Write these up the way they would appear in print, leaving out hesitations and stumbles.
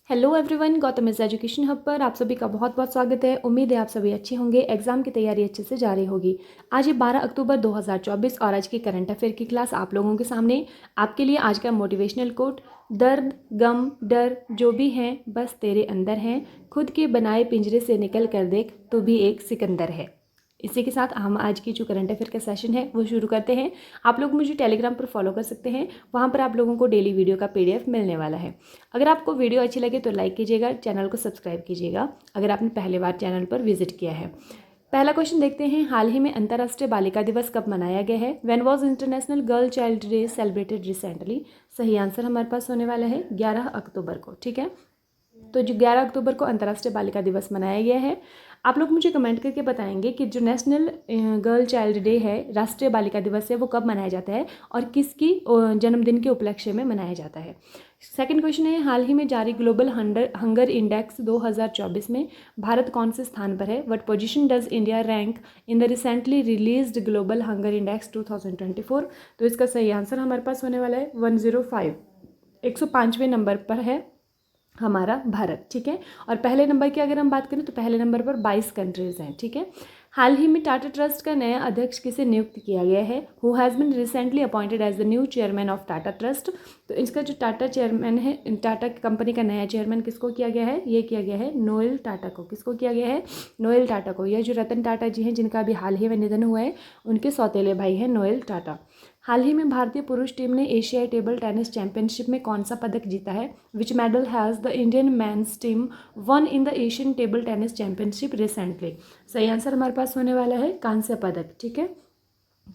Hello everyone, Gautam is education hub पर आप सभी का बहुत बहुत स्वागत है। उम्मीद है आप सभी अच्छे होंगे, एग्जाम की तैयारी अच्छे से जारी होगी। आज ये 12 अक्टूबर 2024 और आज की करंट अफेयर की क्लास आप लोगों के सामने। आपके लिए आज का मोटिवेशनल कोट, दर्द गम डर जो भी हैं बस तेरे अंदर हैं, खुद के बनाए पिंजरे से निकल कर देख तो भी एक सिकंदर है। इसी के साथ हम आज की जो करंट अफेयर का सेशन है वो शुरू करते हैं। आप लोग मुझे टेलीग्राम पर फॉलो कर सकते हैं, वहाँ पर आप लोगों को डेली वीडियो का PDF मिलने वाला है। अगर आपको वीडियो अच्छी लगे तो लाइक कीजिएगा, चैनल को सब्सक्राइब कीजिएगा अगर आपने पहली बार चैनल पर विजिट किया है। पहला क्वेश्चन देखते हैं, हाल ही में अंतर्राष्ट्रीय बालिका दिवस कब मनाया गया है? When was international girl child day celebrated recently? सही आंसर हमारे पास होने वाला है 11 अक्टूबर को। ठीक है, तो जो 11 अक्टूबर को अंतर्राष्ट्रीय बालिका दिवस मनाया गया है। आप लोग मुझे कमेंट करके बताएंगे कि जो नेशनल गर्ल चाइल्ड डे है, राष्ट्रीय बालिका दिवस है, वो कब मनाया जाता है और किसकी जन्मदिन के उपलक्ष्य में मनाया जाता है। सेकंड क्वेश्चन है, हाल ही में जारी ग्लोबल हंगर इंडेक्स 2024 में भारत कौन से स्थान पर है? What position does India rank in the recently released global hunger index 2024? तो इसका सही आंसर हमारे पास होने वाला है 105, 105वें नंबर पर है हमारा भारत। ठीक है, और पहले नंबर की अगर हम बात करें तो पहले नंबर पर 22 कंट्रीज़ हैं। ठीक है, हाल ही में टाटा ट्रस्ट का नया अध्यक्ष किसे नियुक्त किया गया है? Who has been recently appointed as the new chairman of Tata trust? तो इसका जो टाटा चेयरमैन है, टाटा कंपनी का नया चेयरमैन किसको किया गया है? ये किया गया है नोएल टाटा को। किसको किया गया है? नोएल टाटा को। यह जो रतन टाटा जी हैं, जिनका अभी हाल ही में निधन हुआ है, उनके सौतेले भाई हैं नोएल टाटा। हाल ही में भारतीय पुरुष टीम ने एशियाई टेबल टेनिस चैंपियनशिप में कौन सा पदक जीता है? विच medal has the Indian men's team one in the Asian table tennis championship recently? सही आंसर हमारे पास होने वाला है कांस्य पदक। ठीक है,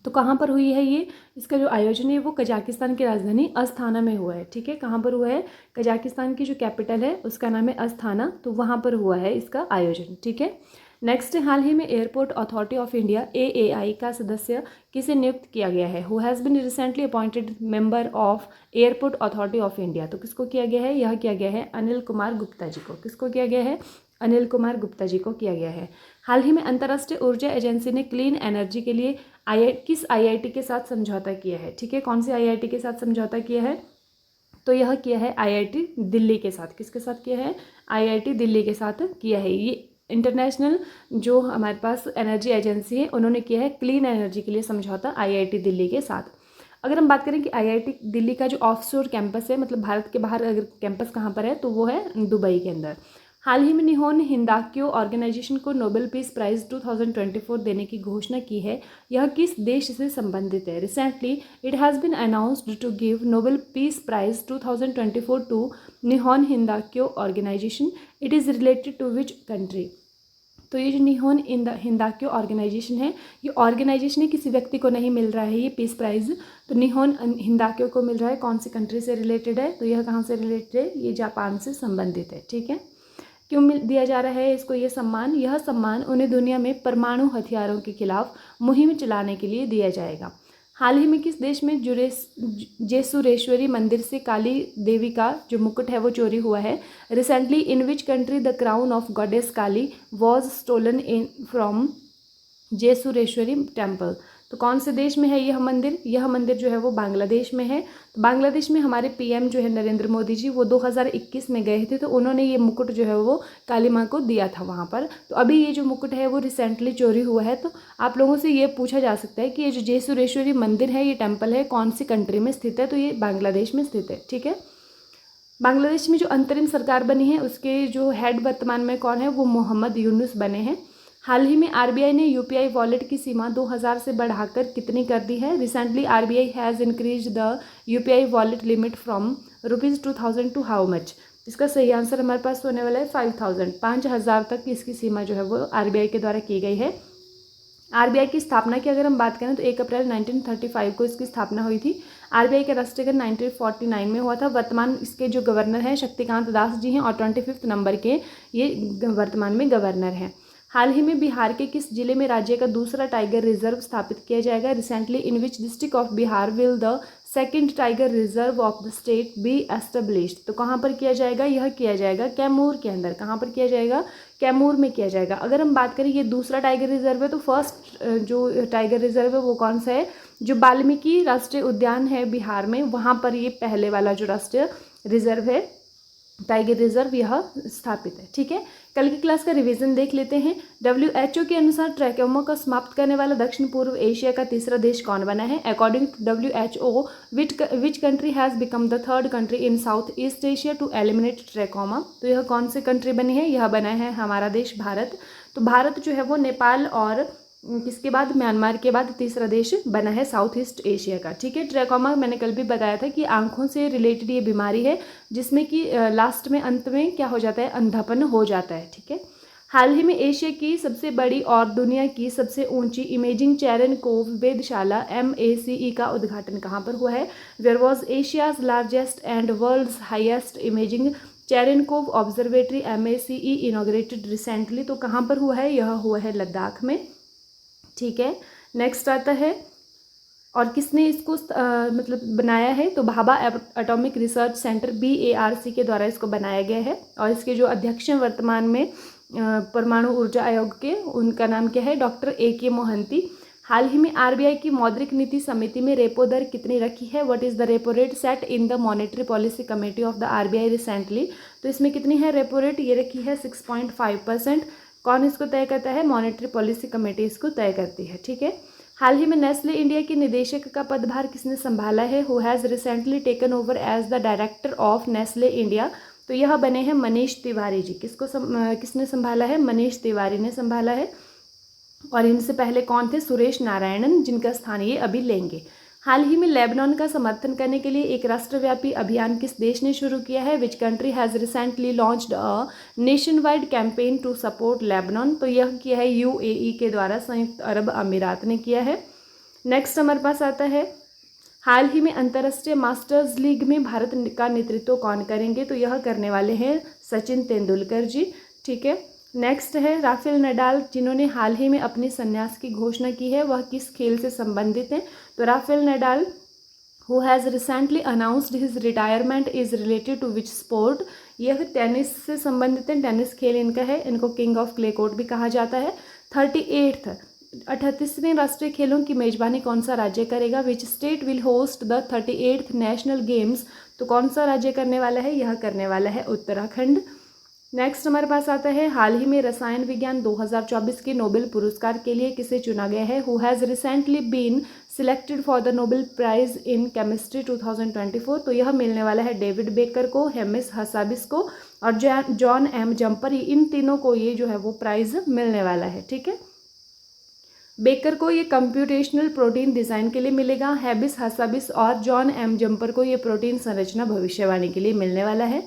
तो कहाँ पर हुई है ये? इसका जो आयोजन है वो कजाकिस्तान की राजधानी अस्थाना में हुआ है। ठीक है, कहाँ पर हुआ है? कजाकिस्तान की जो कैपिटल है उसका नाम है अस्थाना, तो वहाँ पर हुआ है इसका आयोजन। ठीक है, नेक्स्ट, हाल ही में airport authority of India AAI का सदस्य किसे नियुक्त किया गया है? Who has been recently appointed member of airport authority of India? तो किसको किया गया है? यह किया गया है अनिल कुमार गुप्ता जी को। किसको किया गया है? अनिल कुमार गुप्ता जी को किया गया है। हाल ही में अंतर्राष्ट्रीय ऊर्जा एजेंसी ने क्लीन एनर्जी के लिए किस IIT के साथ समझौता किया है? ठीक है, कौन सी IIT के साथ समझौता किया है? तो यह किया है IIT दिल्ली के साथ। किसके साथ किया है? IIT दिल्ली के साथ किया है। ये इंटरनेशनल जो हमारे पास एनर्जी एजेंसी है, उन्होंने किया है क्लीन एनर्जी के लिए समझौता IIT दिल्ली के साथ। अगर हम बात करें कि IIT दिल्ली का जो ऑफशोर कैंपस है, मतलब भारत के बाहर अगर कैंपस कहाँ पर है, तो वो है दुबई के अंदर। हाल ही में निहोन हिंदाक्यो ऑर्गेनाइजेशन को नोबेल पीस प्राइज 2024 देने की घोषणा की है। यह किस देश से संबंधित है? Recently it has been announced to give Nobel peace prize 2024 to Nihon हिंदाक्यो organization. It is related to which country? तो ये जो निहोन हिंदाक्यो ऑर्गेनाइजेशन है, ये ऑर्गेनाइजेशन है, किसी व्यक्ति को नहीं मिल रहा है ये पीस प्राइज़। तो निहोन हिंदाक्यो को मिल रहा है, कौन सी कंट्री से रिलेटेड है? तो यह कहाँ से रिलेटेड है? ये जापान से संबंधित है। ठीक है, क्यों दिया जा रहा है इसको ये सम्मान? यह सम्मान उन्हें दुनिया में परमाणु हथियारों के खिलाफ मुहिम चलाने के लिए दिया जाएगा। हाल ही में किस देश में जेसुरेश्वरी मंदिर से काली देवी का जो मुकुट है वो चोरी हुआ है? Recently in which country the crown of goddess Kali was stolen in from Jeshoreshwari temple? तो कौन से देश में है यह मंदिर? यह मंदिर जो है वो बांग्लादेश में है। तो बांग्लादेश में हमारे PM जो है नरेंद्र मोदी जी, वो 2021 में गए थे, तो उन्होंने ये मुकुट जो है वो काली माँ को दिया था वहाँ पर। तो अभी ये जो मुकुट है वो रिसेंटली चोरी हुआ है। तो आप लोगों से ये पूछा जा सकता है कि ये जो जेसुरेश्वरी मंदिर है, ये टेम्पल है, कौन सी कंट्री में स्थित है? तो ये बांग्लादेश में स्थित है। ठीक है, बांग्लादेश में जो अंतरिम सरकार बनी है उसके जो हेड वर्तमान में कौन है? वो मोहम्मद यूनुस बने हैं। हाल ही में RBI ने UPI वॉलेट की सीमा 2000 से बढ़ाकर कितनी कर दी है? Recently RBI has increase the UPI wallet limit from ₹2000 to how much? इसका सही आंसर हमारे पास होने वाला है 5000, 5000 तक इसकी सीमा जो है वो RBI के द्वारा की गई है। RBI की स्थापना की अगर हम बात करें तो 1 अप्रैल 1935 को इसकी स्थापना हुई थी। RBI का राष्ट्रीयकरण 1949 में हुआ था। वर्तमान इसके जो गवर्नर हैं शक्तिकांत दास जी हैं और 25 नंबर के ये वर्तमान में गवर्नर हैं। हाल ही में बिहार के किस जिले में राज्य का दूसरा टाइगर रिजर्व स्थापित किया जाएगा? Recently in which district of Bihar will the second tiger reserve of the state B established? तो कहाँ पर किया जाएगा? यह किया जाएगा कैमूर के अंदर। कहाँ पर किया जाएगा? कैमूर में किया जाएगा। अगर हम बात करें ये दूसरा टाइगर रिजर्व है, तो फर्स्ट जो टाइगर रिजर्व है वो कौन सा है? जो वाल्मीकि राष्ट्रीय उद्यान है बिहार में, वहाँ पर ये पहले वाला जो राष्ट्रीय रिजर्व है टाइगर रिजर्व यह स्थापित है। ठीक है, कल की क्लास का रिवीजन देख लेते हैं। WHO के अनुसार ट्रैकोमा को समाप्त करने वाला दक्षिण पूर्व एशिया का तीसरा देश कौन बना है? According to WHO, which country has become the third country in South East Asia to eliminate trachoma? तो यह कौन सी कंट्री बनी है? यह बना है हमारा देश भारत। तो भारत जो है वो नेपाल और किसके बाद, म्यांमार के बाद तीसरा देश बना है साउथ ईस्ट एशिया का। ठीक है, ट्रैकोमा मैंने कल भी बताया था कि आंखों से रिलेटेड ये बीमारी है जिसमें कि लास्ट में अंत में क्या हो जाता है, अंधापन हो जाता है। ठीक है, हाल ही में एशिया की सबसे बड़ी और दुनिया की सबसे ऊंची इमेजिंग चेरेनकोव वेधशाला MACE का उद्घाटन कहाँ पर हुआ है? Where was Asia's largest and world's highest imaging Cherenkov observatory MACE inaugurated recently? तो कहाँ पर हुआ है? यह हुआ है लद्दाख में। ठीक है, नेक्स्ट आता है, और किसने इसको मतलब बनाया है? तो Bhabha atomic research centre BARC के द्वारा इसको बनाया गया है। और इसके जो अध्यक्ष हैं वर्तमान में परमाणु ऊर्जा आयोग के, उनका नाम क्या है? Doctor AK Mohanty. हाल ही में RBI की मौद्रिक नीति समिति में रेपो दर कितनी रखी है? What is the repo rate set in the monetary policy committee of the RBI recently? तो इसमें कितनी है रेपो रेट? ये रखी है 6.5%। कौन इसको तय करता है? मॉनेटरी पॉलिसी कमेटी इसको तय करती है। ठीक है, हाल ही में नेस्ले इंडिया के निदेशक का पदभार किसने संभाला है? Who has recently taken over as the director of Nestle India? तो यह बने हैं मनीष तिवारी जी। किसने संभाला है? मनीष तिवारी ने संभाला है। और इनसे पहले कौन थे? सुरेश नारायणन, जिनका स्थान ये अभी लेंगे। हाल ही में लेबनान का समर्थन करने के लिए एक राष्ट्रव्यापी अभियान किस देश ने शुरू किया है? Which country has recently launched a nationwide campaign to support Lebanon? तो यह किया है UAE के द्वारा, संयुक्त अरब अमीरात ने किया है। नेक्स्ट हमारे पास आता है, हाल ही में अंतर्राष्ट्रीय मास्टर्स लीग में भारत का नेतृत्व कौन करेंगे? तो यह करने वाले हैं सचिन तेंदुलकर जी। ठीक है, नेक्स्ट है राफेल नडाल, जिन्होंने हाल ही में अपने संन्यास की घोषणा की है, वह किस खेल से संबंधित हैं? तो Rafael Nadal who has recently announced his retirement is related to which sport? यह टेनिस से संबंधित है, टेनिस खेल इनका है। इनको किंग ऑफ क्ले कोर्ट भी कहा जाता है। 38वें राष्ट्रीय खेलों की मेजबानी कौन सा राज्य करेगा? Which state will host the 38th national games? तो कौन सा राज्य करने वाला है? यह करने वाला है उत्तराखंड। नेक्स्ट हमारे पास आता है, हाल ही में रसायन विज्ञान 2024 के नोबेल पुरस्कार के लिए किसे चुना गया है? Who has recently been selected for the Nobel prize in chemistry 2024? तो यह मिलने वाला है डेविड बेकर को, हेमिस हसाबिस को और जॉन M जम्पर। इन तीनों को ये जो है वो प्राइज मिलने वाला है। ठीक है, बेकर को ये कंप्यूटेशनल प्रोटीन डिज़ाइन के लिए मिलेगा, हेबिस हसाबिस और जॉन M जम्पर को ये प्रोटीन संरचना भविष्यवाणी के लिए मिलने वाला है।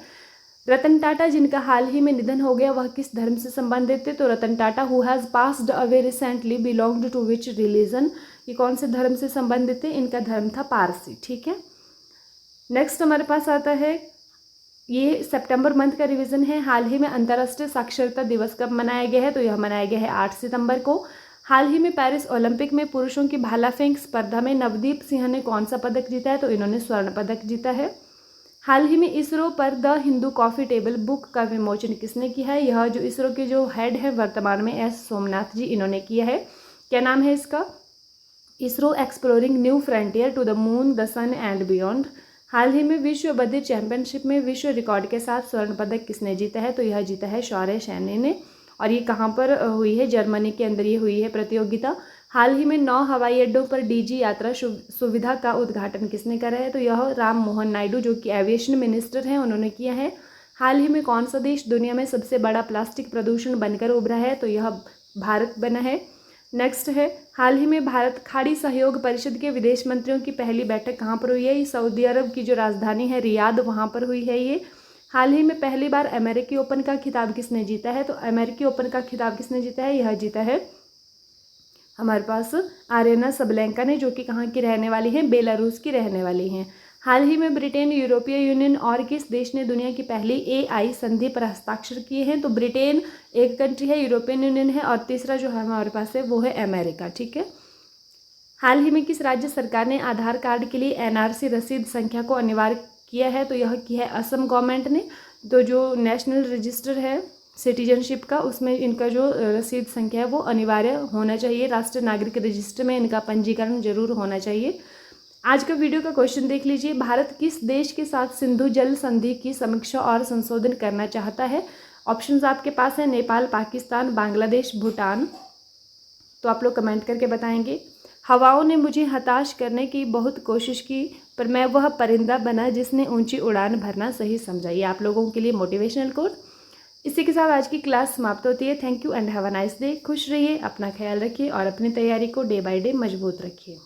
रतन टाटा, जिनका हाल ही में निधन हो गया, वह किस धर्म से संबंधित थे? तो Ratan Tata who has passed away recently belonged to which religion? ये कौन से धर्म से संबंधित थे? इनका धर्म था पारसी। ठीक है, नेक्स्ट हमारे पास आता है, ये सितंबर मंथ का रिवीजन है। हाल ही में अंतर्राष्ट्रीय साक्षरता दिवस कब मनाया गया है? तो यह मनाया गया है 8 सितंबर को। हाल ही में पेरिस ओलंपिक में पुरुषों की भाला फेंक स्पर्धा में नवदीप सिंह ने कौन सा पदक जीता है? तो इन्होंने स्वर्ण पदक जीता है। हाल ही में इसरो पर the Hindu coffee table book का विमोचन किसने किया है? यह जो इसरो के जो हेड है वर्तमान में S सोमनाथ जी, इन्होंने किया है। क्या नाम है इसका? ISRO exploring new frontier to the moon, the sun and beyond. हाल ही में विश्व बधिर चैंपियनशिप में विश्व रिकॉर्ड के साथ स्वर्ण पदक किसने जीता है? तो यह जीता है शौर्य सैनी ने। और ये कहाँ पर हुई है? जर्मनी के अंदर ये हुई है प्रतियोगिता। हाल ही में 9 हवाई अड्डों पर DG यात्रा सुविधा का उद्घाटन किसने करा है? तो यह राम मोहन नायडू, जो कि एविएशन मिनिस्टर हैं, उन्होंने किया है। हाल ही में कौन सा देश दुनिया में सबसे बड़ा प्लास्टिक प्रदूषण बनकर उभरा है? तो यह भारत बना है। नेक्स्ट है, हाल ही में भारत खाड़ी सहयोग परिषद के विदेश मंत्रियों की पहली बैठक कहाँ पर हुई है? ये सऊदी अरब की जो राजधानी है रियाद, वहाँ पर हुई है ये। हाल ही में पहली बार अमेरिकी ओपन का खिताब किसने जीता है? तो अमेरिकी ओपन का खिताब किसने जीता है? यह जीता है हमारे पास आर्यना सबलेंका ने, जो कि कहाँ की रहने वाली हैं? बेलारूस की रहने वाली हैं। हाल ही में ब्रिटेन, यूरोपीय यूनियन और किस देश ने दुनिया की पहली AI संधि पर हस्ताक्षर किए हैं? तो ब्रिटेन एक कंट्री है, यूरोपियन यूनियन है, और तीसरा जो है हमारे पास है वो है अमेरिका। ठीक है, हाल ही में किस राज्य सरकार ने आधार कार्ड के लिए NRC रसीद संख्या को अनिवार्य किया है? तो यह किया है असम गवर्नमेंट ने। तो जो नेशनल रजिस्टर है सिटीजनशिप का, उसमें इनका जो रसीद संख्या है वो अनिवार्य होना चाहिए। राष्ट्रीय नागरिक रजिस्टर में इनका पंजीकरण जरूर होना चाहिए। आज का वीडियो का क्वेश्चन देख लीजिए, भारत किस देश के साथ सिंधु जल संधि की समीक्षा और संशोधन करना चाहता है। ऑप्शंस आपके पास है नेपाल, पाकिस्तान, बांग्लादेश, भूटान। तो आप लोग कमेंट करके बताएंगे। हवाओं ने मुझे हताश करने की बहुत कोशिश की, पर मैं वह परिंदा बना जिसने ऊंची उड़ान भरना सही समझा। ये आप लोगों के लिए मोटिवेशनल कोट। इसी के साथ आज की क्लास समाप्त होती है। Thank you and have a nice day. खुश रहिए, अपना ख्याल रखिए और अपनी तैयारी को डे बाय डे मजबूत रखिए।